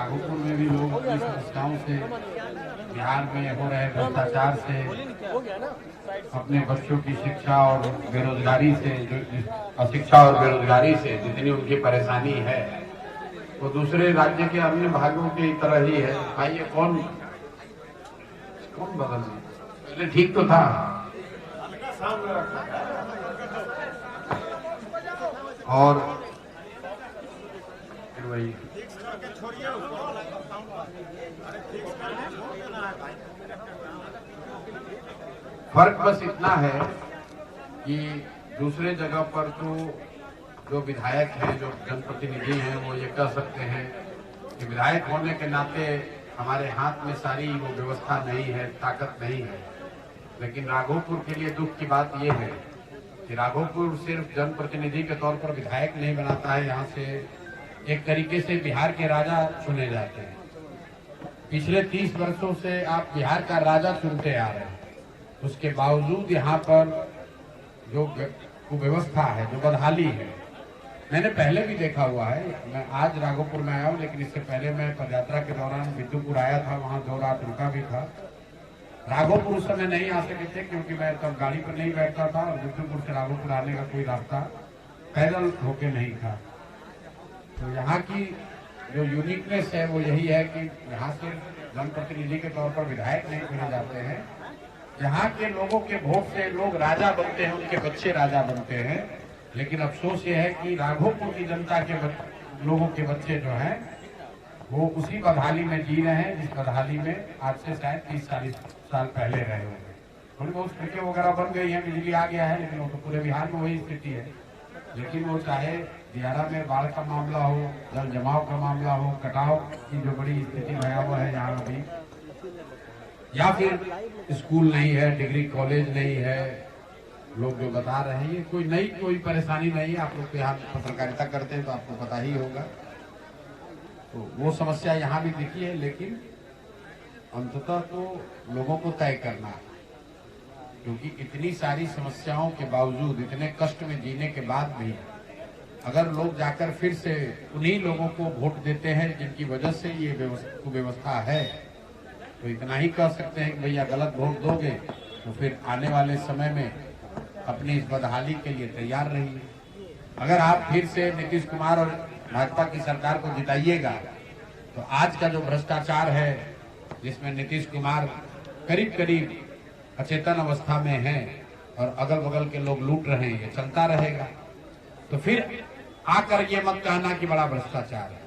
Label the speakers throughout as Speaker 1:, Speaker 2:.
Speaker 1: राघोपुर में भी लोग अपनी समस्याओं से, बिहार में हो रहे भ्रष्टाचार से, अपने बच्चों की शिक्षा और बेरोजगारी से, जो अशिक्षा और बेरोजगारी से जितनी उनकी परेशानी है वो दूसरे राज्य के अन्य भागों की तरह ही है। आइए कौन बदल पहले ठीक तो था। और फिर वही फर्क बस इतना है कि दूसरे जगह पर तो जो विधायक हैं, जो जनप्रतिनिधि हैं, वो ये कह सकते हैं कि विधायक होने के नाते हमारे हाथ में सारी वो व्यवस्था नहीं है, ताकत नहीं है। लेकिन राघोपुर के लिए दुख की बात ये है कि राघोपुर सिर्फ जनप्रतिनिधि के तौर पर विधायक नहीं बनाता है, यहाँ से एक तरीके से बिहार के राजा चुने जाते हैं। पिछले 30 वर्षों से आप बिहार का राजा चुनते आ रहे हैं, उसके बावजूद यहाँ पर जो कुव्यवस्था है, जो बदहाली है, मैंने पहले भी देखा हुआ है। मैं आज राघोपुर में आया हूँ, लेकिन इससे पहले मैं पदयात्रा के दौरान बिद्दुपुर आया था, वहाँ 2 रात रुका भी था। राघोपुर उस समय नहीं आ सके थे क्योंकि मैं तब गाड़ी पर नहीं बैठता था और बिद्दुपुर से राघोपुर आने का कोई रास्ता पैदल होके नहीं था। तो यहाँ की जो यूनिकनेस है वो यही है कि यहाँ से जनप्रतिनिधि के तौर पर विधायक नहीं चुने जाते हैं। यहाँ के लोगों के वोट से लोग राजा बनते हैं, उनके बच्चे राजा बनते हैं। लेकिन अफसोस ये है कि राघोपुर की जनता के लोगों के बच्चे जो हैं वो उसी बदहाली में जी रहे हैं जिस बदहाली में आज से शायद 30-40 साल पहले रहे होंगे। थोड़ी बहुत सड़कें वगैरह बन गई हैं, बिजली आ गया है, लेकिन वो तो पूरे बिहार में वही स्थिति है। लेकिन वो चाहे दियारा में बाढ़ का मामला हो, जल जमाव का मामला हो, कटाव की जो बड़ी स्थिति भयावह है यहाँ अभी, या फिर स्कूल नहीं है, डिग्री कॉलेज नहीं है, लोग जो बता रहे हैं ये कोई परेशानी नहीं है। आप लोग तो यहाँ पत्रकारिता करते हैं तो आपको पता ही होगा। तो वो समस्या यहाँ भी दिखी है, लेकिन अंततः तो लोगों को तय करना है, क्योंकि इतनी सारी समस्याओं के बावजूद, इतने कष्ट में जीने के बाद भी अगर लोग जाकर फिर से उन्हीं लोगों को वोट देते हैं जिनकी वजह से ये व्यवस्था है, तो इतना ही कह सकते हैं कि भैया गलत वोट दोगे तो फिर आने वाले समय में अपनी इस बदहाली के लिए तैयार रहिए। अगर आप फिर से नीतीश कुमार और भाजपा की सरकार को जिताइएगा तो आज का जो भ्रष्टाचार है, जिसमें नीतीश कुमार करीब करीब अचेतन अवस्था में हैं और अगल बगल के लोग लूट रहे हैं, ये चलता रहेगा। तो फिर आकर ये मत कहना कि बड़ा भ्रष्टाचार है।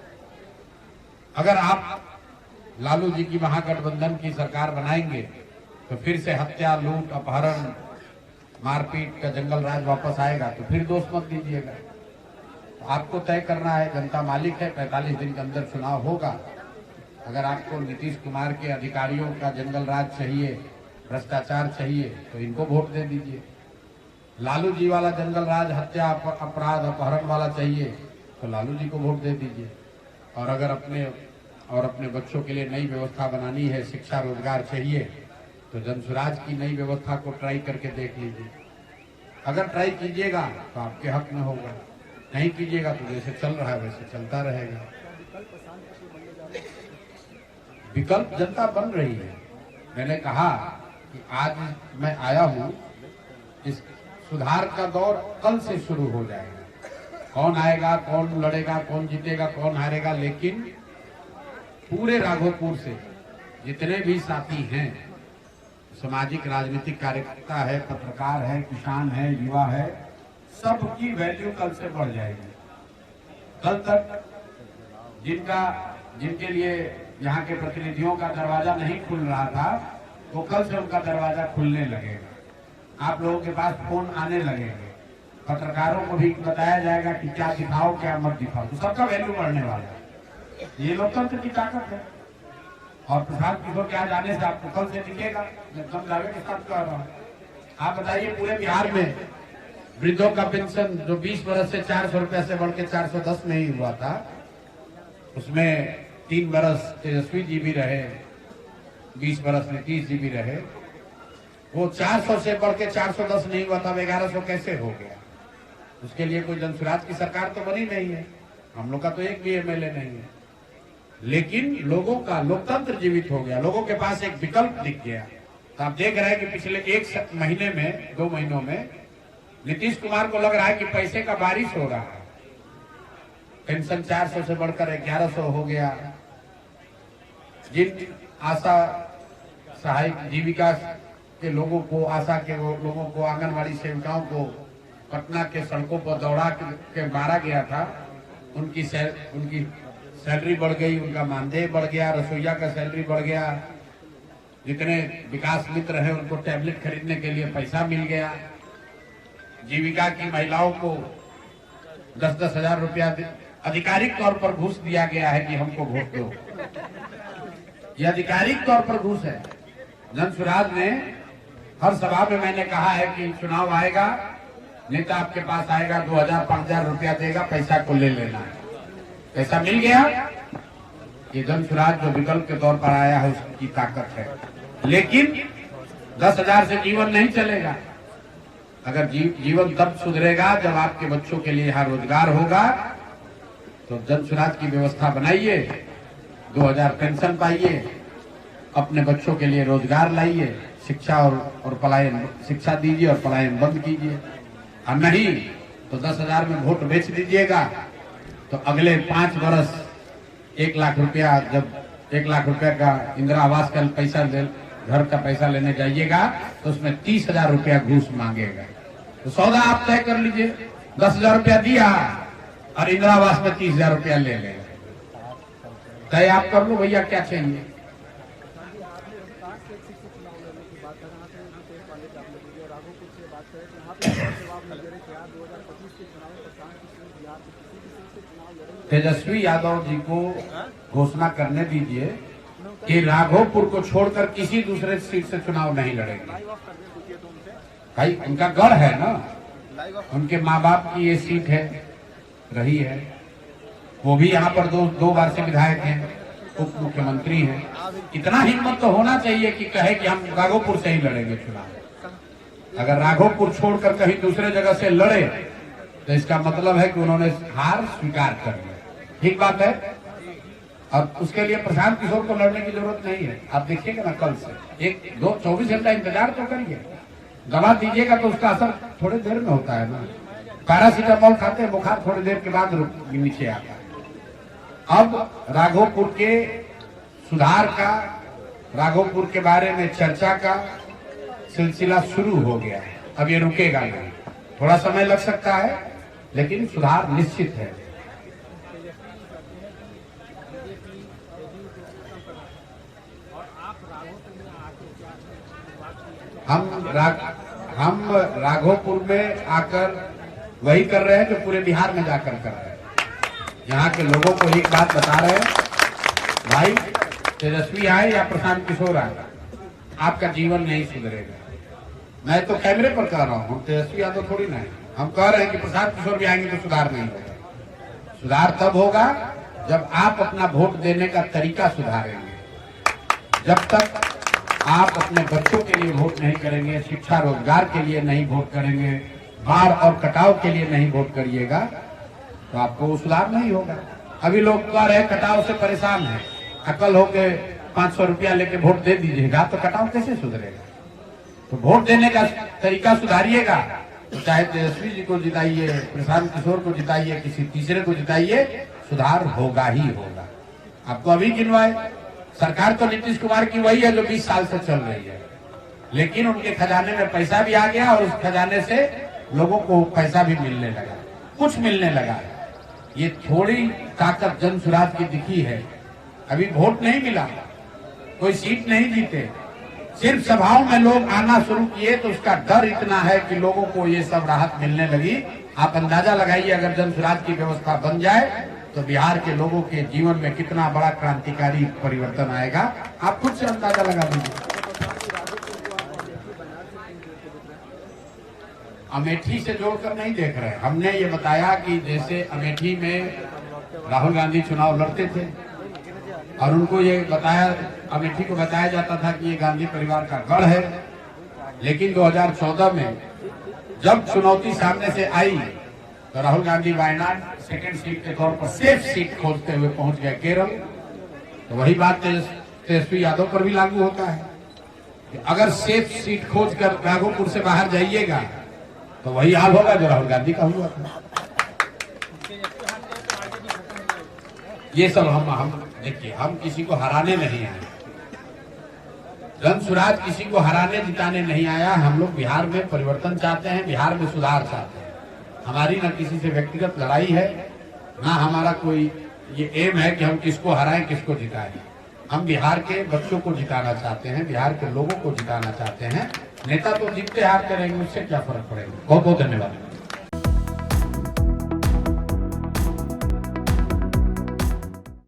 Speaker 1: अगर आप लालू जी की महागठबंधन की सरकार बनाएंगे तो फिर से हत्या, लूट, अपहरण, मारपीट का जंगल राज वापस आएगा, तो फिर दोष मत दीजिएगा। तो आपको तय करना है, जनता मालिक है, 45 दिन के अंदर चुनाव होगा। अगर आपको नीतीश कुमार के अधिकारियों का जंगल राज चाहिए, भ्रष्टाचार चाहिए, तो इनको वोट दे दीजिए। लालू जी वाला जंगल राज, हत्या, अपराध, अपहरण वाला चाहिए तो लालू जी को वोट दे दीजिए। और अगर अपने बच्चों के लिए नई व्यवस्था बनानी है, शिक्षा रोजगार चाहिए, तो जनसुराज की नई व्यवस्था को ट्राई करके देख लीजिए। अगर ट्राई कीजिएगा तो आपके हक में होगा, नहीं कीजिएगा तो जैसे चल रहा है वैसे चलता रहेगा। विकल्प जनता बन रही है। मैंने कहा कि आज मैं आया हूं, इस सुधार का दौर कल से शुरू हो जाएगा। कौन आएगा, कौन लड़ेगा, कौन जीतेगा, कौन हारेगा, लेकिन पूरे राघोपुर से जितने भी साथी हैं, सामाजिक राजनीतिक कार्यकर्ता है, पत्रकार है, किसान है, युवा है, सबकी वैल्यू कल से बढ़ जाएगी। कल तक जिनके लिए यहाँ के प्रतिनिधियों का दरवाजा नहीं खुल रहा था, तो कल से उनका दरवाजा खुलने लगेगा। आप लोगों के पास फोन आने लगेंगे, पत्रकारों को भी बताया जाएगा कि क्या दिखाओ क्या मत दिखाओ, तो सबका वैल्यू बढ़ने वाला है। ये लोकतंत्र की ताकत है। और प्रसाद किशोर के यहाँ जाने से आपको कल से दिखेगा, मैं कम दावे के साथ कह रहा हूँ। आप बताइए पूरे बिहार में वृद्धों का पेंशन जो 20 बरस से 400 रुपया से बढ़ के 410 नहीं हुआ था, उसमें 3 बरस तेजस्वी जी भी रहे, 20 बरस नीतीश जी भी रहे, वो 400 से बढ़ के 410 नहीं हुआ था, 1100 कैसे हो गया? उसके लिए कोई जनसुराज की सरकार तो बनी नहीं है, हम लोग का तो एक भी एमएलए नहीं है। लेकिन लोगों का लोकतंत्र जीवित हो गया, लोगों के पास एक विकल्प दिख गया। तो आप देख रहे हैं कि पिछले 1 महीने में 2 महीनों में नीतीश कुमार को लग रहा है कि पैसे का बारिश हो रहा है। पेंशन 400 से बढ़कर 1100 हो गया। जिन आशा सहायक जीविका के लोगों को, आशा के लोगों को, आंगनवाड़ी सेविकाओं को पटना के सड़कों पर दौड़ा के मारा गया था, उनकी सैलरी बढ़ गई, उनका मानदेय बढ़ गया, रसोईया का सैलरी बढ़ गया, जितने विकास मित्र हैं उनको टैबलेट खरीदने के लिए पैसा मिल गया। जीविका की महिलाओं को 10-10 हजार रुपया आधिकारिक तौर पर घूस दिया गया है कि हमको वोट दो। ये आधिकारिक तौर पर घूस है। जन सुराज ने हर सभा में मैंने कहा है कि चुनाव आएगा, नेता आपके पास आएगा, 2000-5000 रुपया देगा, पैसा को ले लेना है। पैसा मिल गया। ये जन सुराज जो विकल्प के तौर पर आया है उसकी ताकत है। लेकिन 10,000 से जीवन नहीं चलेगा। अगर जीवन तब सुधरेगा जब आपके बच्चों के लिए यहाँ रोजगार होगा। तो जन सुराज की व्यवस्था बनाइए, 2000 पेंशन पाइए, अपने बच्चों के लिए रोजगार लाइए, शिक्षा और पलायन, शिक्षा दीजिए और पलायन बंद कीजिए। और नहीं तो 10,000 में वोट बेच दीजिएगा। तो अगले 5 वर्ष 1 लाख रुपया, जब 1 लाख रुपया का इंदिरा आवास का पैसा घर का पैसा लेने जाइएगा तो उसमें 30,000 रुपया घूस मांगेगा। तो सौदा आप तय कर लीजिए, 10,000 रुपया दिया और इंदिरा आवास में 30,000 रुपया ले लेगा। तय आप कर लो भैया, क्या चाहिए। तेजस्वी यादव जी को घोषणा करने दीजिए कि राघोपुर को छोड़कर किसी दूसरे सीट से चुनाव नहीं लड़ेंगे। भाई उनका गढ़ है ना, उनके माँ बाप की ये सीट है, रही है। वो भी यहाँ पर दो बार से विधायक हैं, उप मुख्यमंत्री हैं। इतना हिम्मत तो होना चाहिए कि कहे कि हम राघोपुर से ही लड़ेंगे चुनाव। अगर राघोपुर छोड़कर कहीं दूसरे जगह से लड़े तो इसका मतलब है कि उन्होंने हार स्वीकार कर लिया। ठीक बात है। अब उसके लिए प्रशांत किशोर को लड़ने की जरूरत नहीं है। आप देखिएगा ना, कल से 24 घंटा इंतजार तो करिए। दवा दीजिएगा तो उसका असर थोड़ी देर में होता है ना। पैरासीटामोल खाते हैं, बुखार थोड़ी देर के बाद नीचे आता है। अब राघोपुर के सुधार का, राघोपुर के बारे में चर्चा का सिलसिला शुरू हो गया है। अब ये रुकेगा नहीं, थोड़ा समय लग सकता है लेकिन सुधार निश्चित है। हम राघोपुर में आकर वही कर रहे हैं जो पूरे बिहार में जाकर कर रहे हैं। यहाँ के लोगों को एक बात बता रहे हैं, भाई तेजस्वी आए या प्रशांत किशोर आए, आपका जीवन नहीं सुधरेगा। मैं तो कैमरे पर कह रहा हूँ, तेजस्वी यादव थोड़ी ना है। हम कह रहे हैं कि प्रशांत किशोर भी आएंगे तो सुधार नहीं होगा। सुधार तब होगा जब आप अपना वोट देने का तरीका सुधारेंगे। जब तक आप अपने बच्चों के लिए वोट नहीं करेंगे, शिक्षा रोजगार के लिए नहीं वोट करेंगे, बाढ़ और कटाव के लिए नहीं वोट करिएगा, तो आपको सुधार नहीं होगा। अभी लोग कह रहे हैं कटाव से परेशान है, अकल हो के 500 रुपया लेके वोट दे दीजिएगा तो कटाव कैसे सुधरेगा। तो वोट देने का तरीका सुधारिएगा। तो चाहे तेजस्वी जी को जिताइए, प्रशांत किशोर को जिताइए, किसी तीसरे को जिताइए, सुधार होगा ही होगा। आपको अभी गिनवाए, सरकार तो नीतीश कुमार की वही है जो 20 साल से चल रही है, लेकिन उनके खजाने में पैसा भी आ गया और उस खजाने से लोगों को पैसा भी मिलने लगा, कुछ मिलने लगा। ये थोड़ी ताकत जन सुराज की दिखी है। अभी वोट नहीं मिला, कोई सीट नहीं जीते, सिर्फ सभाओं में लोग आना शुरू किए तो उसका डर इतना है कि लोगों को ये सब राहत मिलने लगी। आप अंदाजा लगाइए, अगर जन सुराज की व्यवस्था बन जाए तो बिहार के लोगों के जीवन में कितना बड़ा क्रांतिकारी परिवर्तन आएगा। आप खुद से अंदाजा लगा दीजिए। अमेठी से जोड़कर नहीं देख रहे, हमने ये बताया कि जैसे अमेठी में राहुल गांधी चुनाव लड़ते थे और उनको ये बताया, अमेठी को बताया जाता था कि ये गांधी परिवार का गढ़ है। लेकिन 2014 में जब चुनौती सामने से आई तो राहुल गांधी वायनाड सेकंड सीट के तौर पर सेफ सीट खोजते हुए पहुंच गए केरल। तो वही बात तेजस्वी यादव पर भी लागू होता है कि अगर सेफ सीट खोज कर राघोपुर से बाहर जाइएगा तो वही हाल होगा जो राहुल गांधी का हुआ था। ये सब हम देखिए, हम किसी को हराने नहीं आए, जन स्वराज किसी को हराने जिताने नहीं आया। हम लोग बिहार में परिवर्तन चाहते हैं, बिहार में सुधार चाहते हैं। हमारी न किसी से व्यक्तिगत लड़ाई है, ना हमारा कोई ये एम है कि हम किसको हराएं किसको जिताएं। हम बिहार के बच्चों को जिताना चाहते हैं, बिहार के लोगों को जिताना चाहते हैं। नेता तो जीतते हारते रहेंगे, उससे क्या फर्क पड़ेगा। बहुत बहुत धन्यवाद।